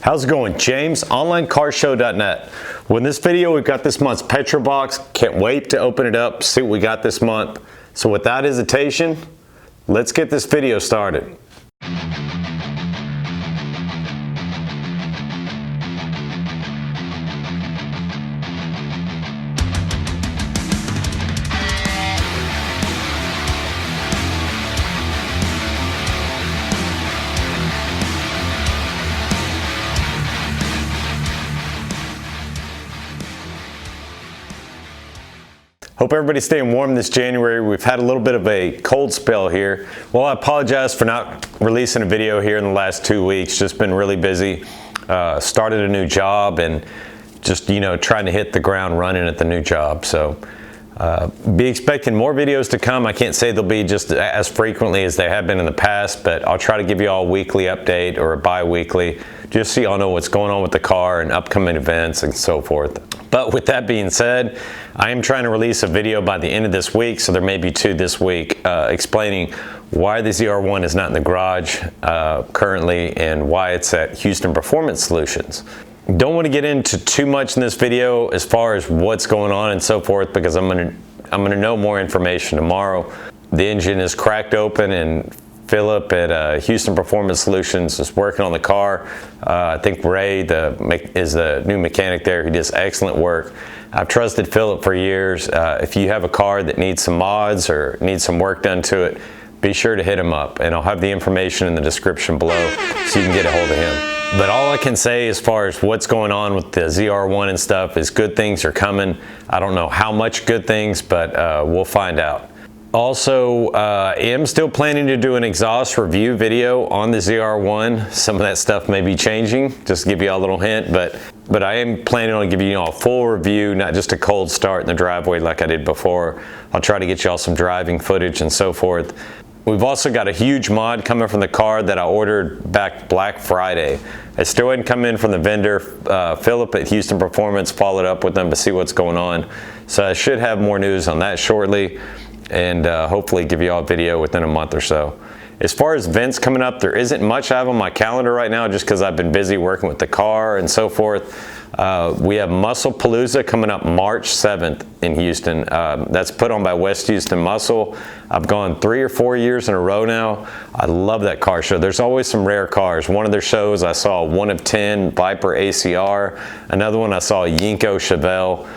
How's it going? James, OnlineCarShow.net. Well, in this video, we've got this month's Petrolbox. Can't wait to open it up, see what we got this month. So without hesitation, let's get this video started. Hope everybody's staying warm this January. We've had a little bit of a cold spell here. Well, I apologize for not releasing a video here in the last 2 weeks. Just been really busy. Started a new job and just, trying to hit the ground running at the new job. So be expecting more videos to come. I can't say they'll be just as frequently as they have been in the past, but I'll try to give you all a weekly update or a bi-weekly, just so y'all know what's going on with the car and upcoming events and so forth. But with that being said, I am trying to release a video by the end of this week, so there may be 2 this week, explaining why the ZR1 is not in the garage currently and why it's at Houston Performance Solutions. Don't want to get into too much in this video as far as what's going on and so forth, because I'm gonna know more information tomorrow. The engine is cracked open and Philip at Houston Performance Solutions is working on the car. I think Ray is the new mechanic there. He does excellent work. I've trusted Philip for years. If you have a car that needs some mods or needs some work done to it, be sure to hit him up, and I'll have the information in the description below so you can get a hold of him. But all I can say as far as what's going on with the ZR1 and stuff is good things are coming. I don't know how much good things, but we'll find out. Also, I am still planning to do an exhaust review video on the ZR1. Some of that stuff may be changing, just to give you a little hint, but I am planning on giving you all a full review, not just a cold start in the driveway like I did before. I'll try to get you all some driving footage and so forth. We've also got a huge mod coming from the car that I ordered back Black Friday. It still hadn't come in from the vendor. Philip at Houston Performance followed up with them to see what's going on. So I should have more news on that shortly, and hopefully give you all a video within a month or so. As far as events coming up, there isn't much I have on my calendar right now just because I've been busy working with the car and so forth. We have Musclepalooza coming up March 7th in Houston. That's put on by West Houston Muscle. I've gone 3 or 4 years in a row now. I love that car show. There's always some rare cars. One of their shows I saw a 1 of 10 Viper ACR. Another one I saw a Yinko Chevelle.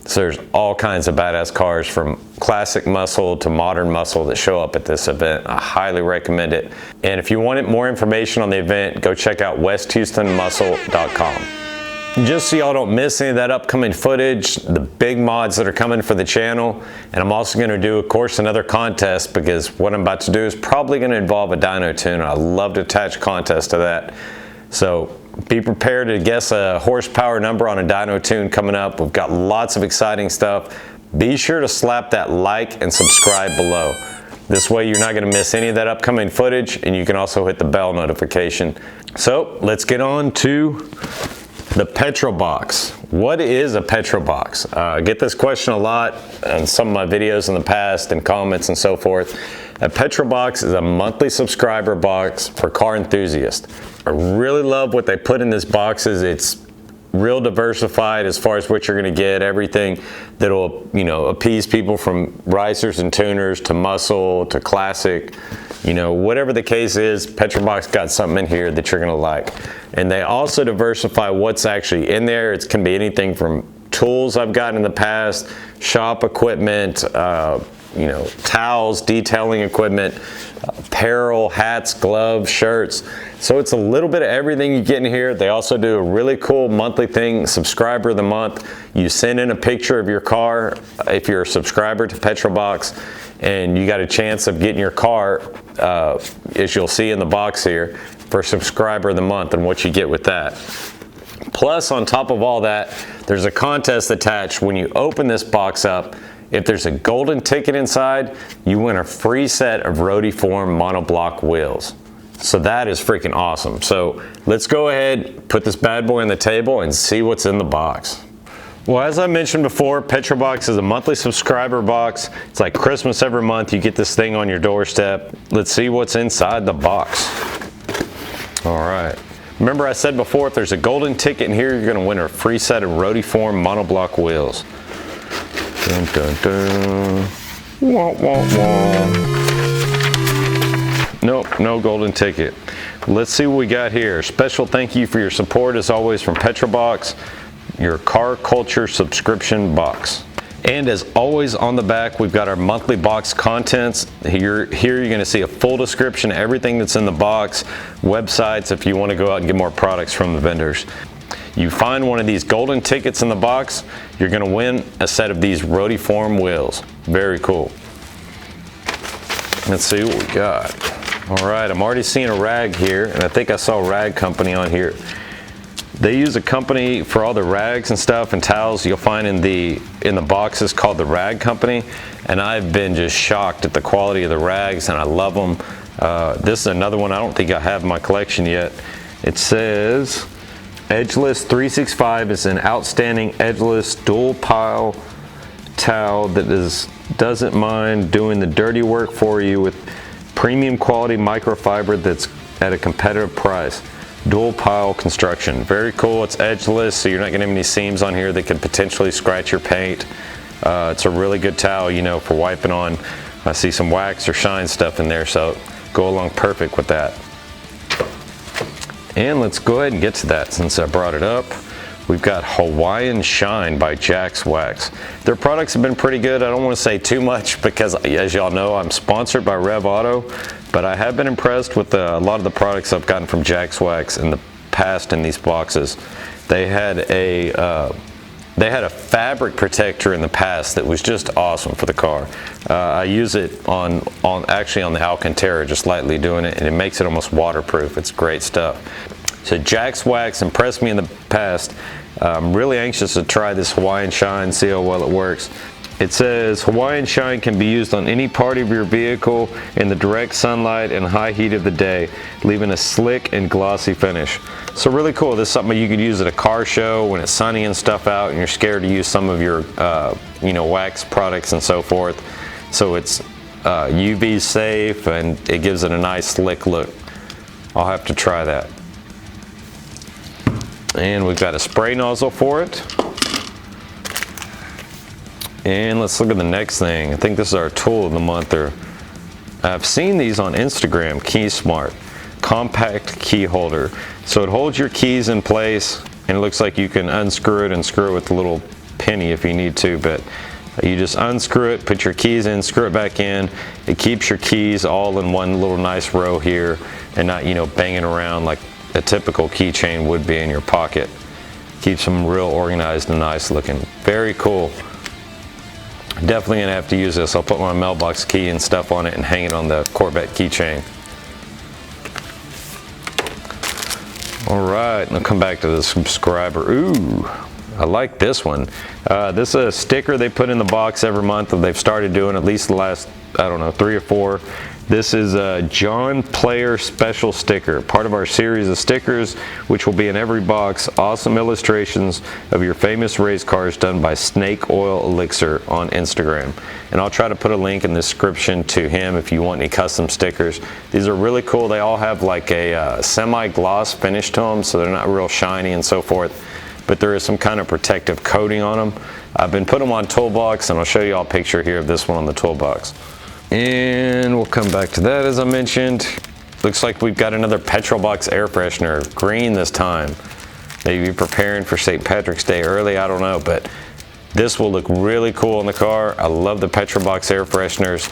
So there's all kinds of badass cars from classic muscle to modern muscle that show up at this event. I highly recommend it. And if you wanted more information on the event, go check out westhoustonmuscle.com. Just so y'all don't miss any of that upcoming footage, the big mods that are coming for the channel. And I'm also going to do, of course, another contest, because what I'm about to do is probably going to involve a dyno tune. I love to attach contests to that. So be prepared to guess a horsepower number on a dyno tune coming up. We've got lots of exciting stuff. Be sure to slap that like and subscribe below. This way you're not going to miss any of that upcoming footage, and you can also hit the bell notification. So let's get on to the Petrolbox. What is a Petrolbox? I get this question a lot in some of my videos in the past and comments and so forth. A Petrolbox is a monthly subscriber box for car enthusiasts. I really love what they put in this boxes. It's real diversified as far as what you're going to get. Everything that'll, appease people from racers and tuners to muscle to classic. Whatever the case is, Petrolbox got something in here that you're going to like. And they also diversify what's actually in there. It can be anything from tools I've gotten in the past, shop equipment, towels, detailing equipment, apparel, hats, gloves, shirts. So it's a little bit of everything you get in here. They also do a really cool monthly thing, Subscriber of the Month. You send in a picture of your car if you're a subscriber to Petrolbox, and you got a chance of getting your car, as you'll see in the box here, for Subscriber of the Month and what you get with that. Plus, on top of all that, there's a contest attached. When you open this box up, if there's a golden ticket inside, you win a free set of Rotiform monoblock wheels. So that is freaking awesome. So let's go ahead, put this bad boy on the table and see what's in the box. Well, as I mentioned before, Petrolbox is a monthly subscriber box. It's like Christmas every month. You get this thing on your doorstep. Let's see what's inside the box. All right. Remember I said before, if there's a golden ticket in here, you're going to win a free set of Rotiform monoblock wheels. Dun, dun, dun. Wah, wah, wah. Nope, no golden ticket. Let's see what we got here. Special thank you for your support as always from Petrolbox, your car culture subscription box. And as always on the back, we've got our monthly box contents. Here you're gonna see a full description of everything that's in the box, websites if you wanna go out and get more products from the vendors. You find one of these golden tickets in the box, you're gonna win a set of these Rotiform wheels. Very cool. Let's see what we got. All right, I'm already seeing a rag here, and I think I saw Rag Company on here. They use a company for all the rags and stuff and towels you'll find in the boxes called the Rag Company, and I've been just shocked at the quality of the rags, and I love them. This is another one I don't think I have in my collection yet. It says Edgeless 365 is an outstanding edgeless dual pile towel that doesn't mind doing the dirty work for you with premium quality microfiber that's at a competitive price. Dual pile construction. Very cool. It's edgeless, so you're not going to have any seams on here that could potentially scratch your paint. It's a really good towel, you know, for wiping on. I see some wax or shine stuff in there, so go along perfect with that. And let's go ahead and get to that since I brought it up. We've got Hawaiian Shine by Jack's Wax. Their products have been pretty good. I don't want to say too much because, as y'all know, I'm sponsored by Rev Auto, but I have been impressed with a lot of the products I've gotten from Jack's Wax in the past in these boxes. They had a fabric protector in the past that was just awesome for the car. I use it actually on the Alcantara, just lightly doing it, and it makes it almost waterproof. It's great stuff. So Jack's Wax impressed me in the past. I'm really anxious to try this Hawaiian Shine, see how well it works. It says Hawaiian Shine can be used on any part of your vehicle in the direct sunlight and high heat of the day, leaving a slick and glossy finish. So really cool. This is something you could use at a car show when it's sunny and stuff out and you're scared to use some of your wax products and so forth. So it's UV safe and it gives it a nice slick look. I'll have to try that. And we've got a spray nozzle for it. And let's look at the next thing. I think this is our tool of the month. I've seen these on Instagram, Key Smart, compact key holder. So it holds your keys in place and it looks like you can unscrew it and screw it with a little penny if you need to, but you just unscrew it, put your keys in, screw it back in. It keeps your keys all in one little nice row here and not, banging around like a typical keychain would be in your pocket. Keeps them real organized and nice looking. Very cool. Definitely gonna have to use this. I'll put my mailbox key and stuff on it and hang it on the Corvette keychain. All right, I'll come back to the subscriber. Ooh, I like this one. This is a sticker they put in the box every month that they've started doing at least the last, I don't know, 3 or 4. This is a John Player special sticker, part of our series of stickers, which will be in every box. Awesome illustrations of your famous race cars done by Snake Oil Elixir on Instagram. And I'll try to put a link in the description to him if you want any custom stickers. These are really cool. They all have like a semi-gloss finish to them, so they're not real shiny and so forth. But there is some kind of protective coating on them. I've been putting them on toolbox, and I'll show you all a picture here of this one on the toolbox. And we'll come back to that as I mentioned. Looks like we've got another Petrolbox air freshener, green this time. Maybe preparing for St. Patrick's Day early, I don't know, but this will look really cool in the car. I love the Petrolbox air fresheners.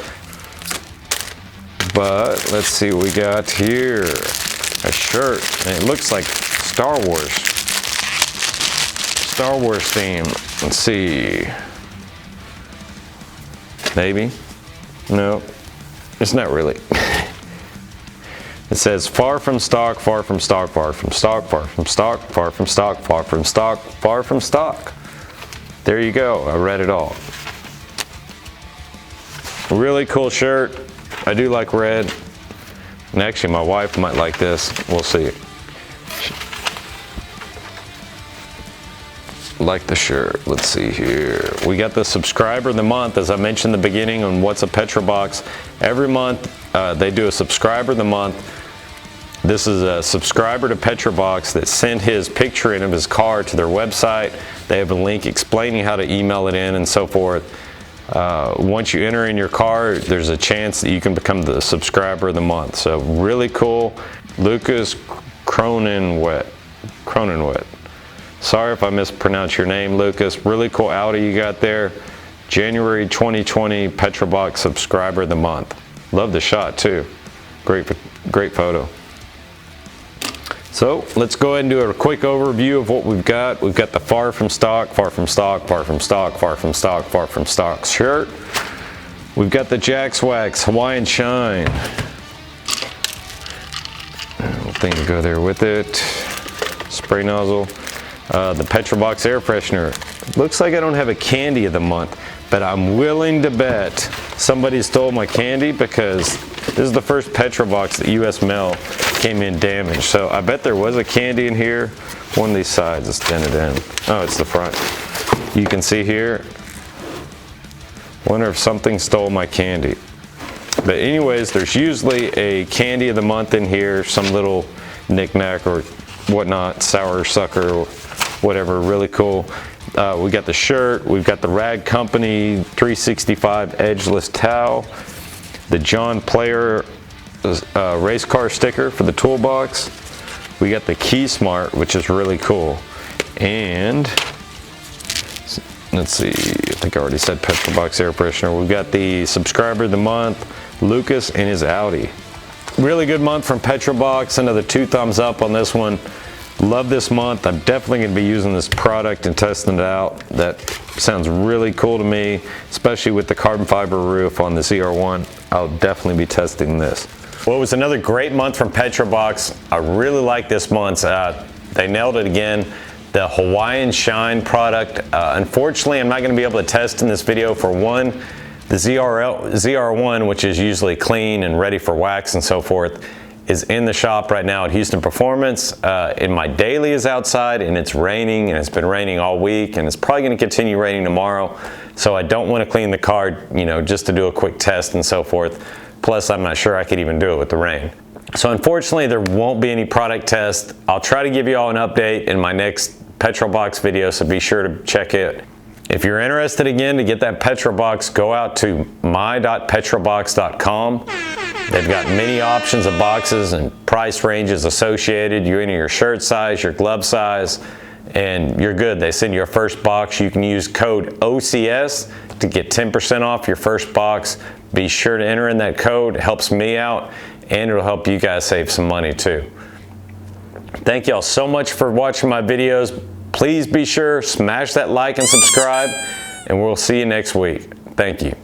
But let's see what we got here. A shirt, and it looks like Star Wars theme. Let's see. Maybe. No, it's not really. It says far from stock, far from stock, far from stock, far from stock, far from stock, far from stock, far from stock. There you go, I read it all. Really cool shirt. I do like red. And actually my wife might like this, we'll see. Like the shirt. Let's see here. We got the subscriber of the month, as I mentioned in the beginning on What's a Petrolbox. Every month they do a subscriber of the month. This is a subscriber to Petrolbox that sent his picture in of his car to their website. They have a link explaining how to email it in and so forth. Once you enter in your car, there's a chance that you can become the subscriber of the month. So really cool. Lucas Cronenwet. Sorry if I mispronounced your name, Lucas. Really cool Audi you got there. January 2020 Petrolbox subscriber of the month. Love the shot too. Great photo. So let's go ahead and do a quick overview of what we've got. We've got the far from stock shirt. We've got the Jax Wax Hawaiian Shine. Thing to go there with it. Spray nozzle. The Petrolbox air freshener. Looks like I don't have a candy of the month, but I'm willing to bet somebody stole my candy because this is the first Petrolbox that US mail came in damaged. So I bet there was a candy in here. One of these sides is dented in. Oh, it's the front. You can see here. Wonder if something stole my candy. But anyways, there's usually a candy of the month in here, some little knick-knack or whatnot, sour sucker or whatever, really cool. We got the shirt, we've got the Rag Company 365 edgeless towel, the John Player race car sticker for the toolbox. We got the Key Smart, which is really cool. And let's see, I think I already said Petrolbox air freshener. We've got the subscriber of the month, Lucas and his Audi. Really good month from Petrolbox. Another 2 thumbs up on this one. Love this month. I'm definitely going to be using this product and testing it out. That sounds really cool to me, especially with the carbon fiber roof on the ZR1. I'll definitely be testing this. Well, it was another great month from Petrolbox. I really like this month. They nailed it again. The Hawaiian Shine product. Unfortunately, I'm not going to be able to test in this video for one. The ZR1, which is usually clean and ready for wax and so forth, is in the shop right now at Houston Performance. And my daily is outside and it's raining, and it's been raining all week, and it's probably going to continue raining tomorrow. So I don't want to clean the car, you know, just to do a quick test and so forth. Plus, I'm not sure I could even do it with the rain. So unfortunately, there won't be any product test. I'll try to give you all an update in my next Petrolbox video, so be sure to check it. If you're interested again to get that Petrolbox, go out to my.petrolbox.com. They've got many options of boxes and price ranges associated. You enter your shirt size, your glove size, and you're good. They send you your first box. You can use code OCS to get 10% off your first box. Be sure to enter in that code. It helps me out, and it'll help you guys save some money too. Thank y'all so much for watching my videos. Please be sure, smash that like and subscribe, and we'll see you next week. Thank you.